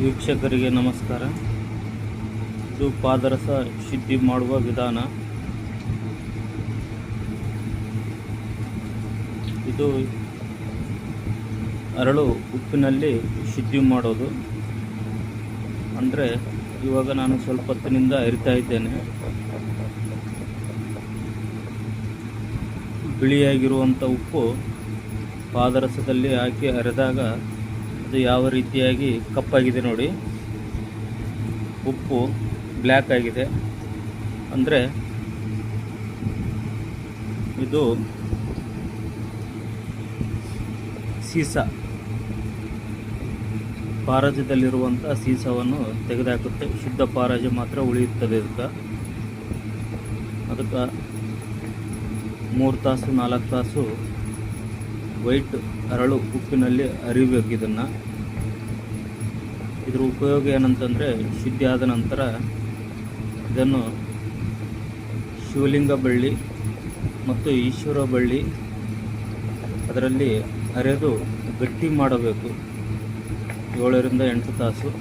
ವೀಕ್ಷಕರಿಗೆ ನಮಸ್ಕಾರ. ಇದು ಪಾದರಸ ಶುದ್ಧಿ ಮಾಡುವ ವಿಧಾನ. ಇದು ಅರಳು ಉಪ್ಪಿನಲ್ಲಿ ಶುದ್ಧಿ ಮಾಡೋದು. ಅಂದರೆ ಇವಾಗ ನಾನು ಸ್ವಲ್ಪ ಹೊತ್ತಿನಿಂದ ಅರಿತಾ ಇದ್ದೇನೆ. ಬಿಳಿಯಾಗಿರುವಂಥ ಉಪ್ಪು ಪಾದರಸದಲ್ಲಿ ಹಾಕಿ ಅರೆದಾಗ ಅದು ಯಾವ ರೀತಿಯಾಗಿ ಕಪ್ಪಾಗಿದೆ ನೋಡಿ. ಉಪ್ಪು ಬ್ಲ್ಯಾಕ್ ಆಗಿದೆ. ಅಂದರೆ ಇದು ಸೀಸ, ಪಾರಜದಲ್ಲಿರುವಂಥ ಸೀಸವನ್ನು ತೆಗೆದುಹಾಕುತ್ತೆ. ಶುದ್ಧ ಪಾರಜ ಮಾತ್ರ ಉಳಿಯುತ್ತದೆ. ಅದಕ್ಕೆ 3 ತಾಸು 4 ತಾಸು ವೈಟ್ ಅರಳು ಉಪ್ಪಿನಲ್ಲಿ ಅರಿಬೇಕು. ಇದರ ಉಪಯೋಗ ಏನಂತಂದರೆ, ಶುದ್ಧಿ ಆದ ನಂತರ ಇದನ್ನು ಶಿವಲಿಂಗ ಬಳ್ಳಿ ಮತ್ತು ಈಶ್ವರ ಬಳ್ಳಿ ಅದರಲ್ಲಿ ಅರೆದು ಗಟ್ಟಿ ಮಾಡಬೇಕು. 7 ರಿಂದ 8 ತಾಸು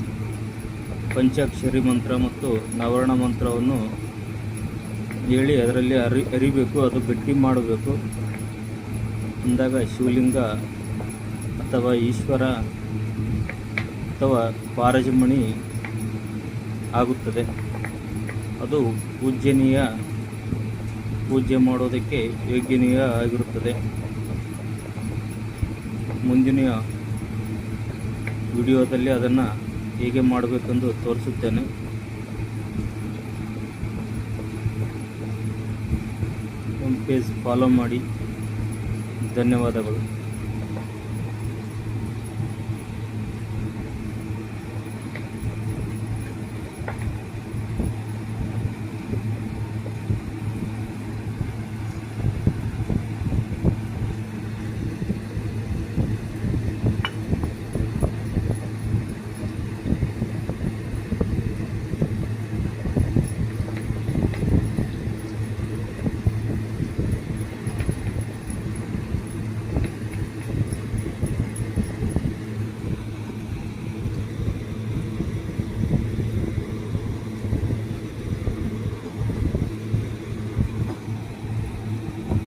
ಪಂಚಾಕ್ಷರಿ ಮಂತ್ರ ಮತ್ತು ನವರ್ಣ ಮಂತ್ರವನ್ನು ಹೇಳಿ ಅದರಲ್ಲಿ ಅರಿಬೇಕು. ಅದು ಗಟ್ಟಿ ಮಾಡಬೇಕು. ಅಂದಾಗ ಶಿವಲಿಂಗ ಅಥವಾ ಈಶ್ವರ ಅಥವಾ ಪಾರಜಮಣಿ ಆಗುತ್ತದೆ. ಅದು ಪೂಜೆ ಮಾಡೋದಕ್ಕೆ ಯೋಗ್ಯನೀಯ ಆಗಿರುತ್ತದೆ. ಮುಂದಿನ ವಿಡಿಯೋದಲ್ಲಿ ಅದನ್ನು ಹೇಗೆ ಮಾಡಬೇಕೆಂದು ತೋರಿಸುತ್ತೇನೆ. ನಮ್ಮ ಪೇಜ್ ಫಾಲೋ ಮಾಡಿ. ಧನ್ಯವಾದಗಳು.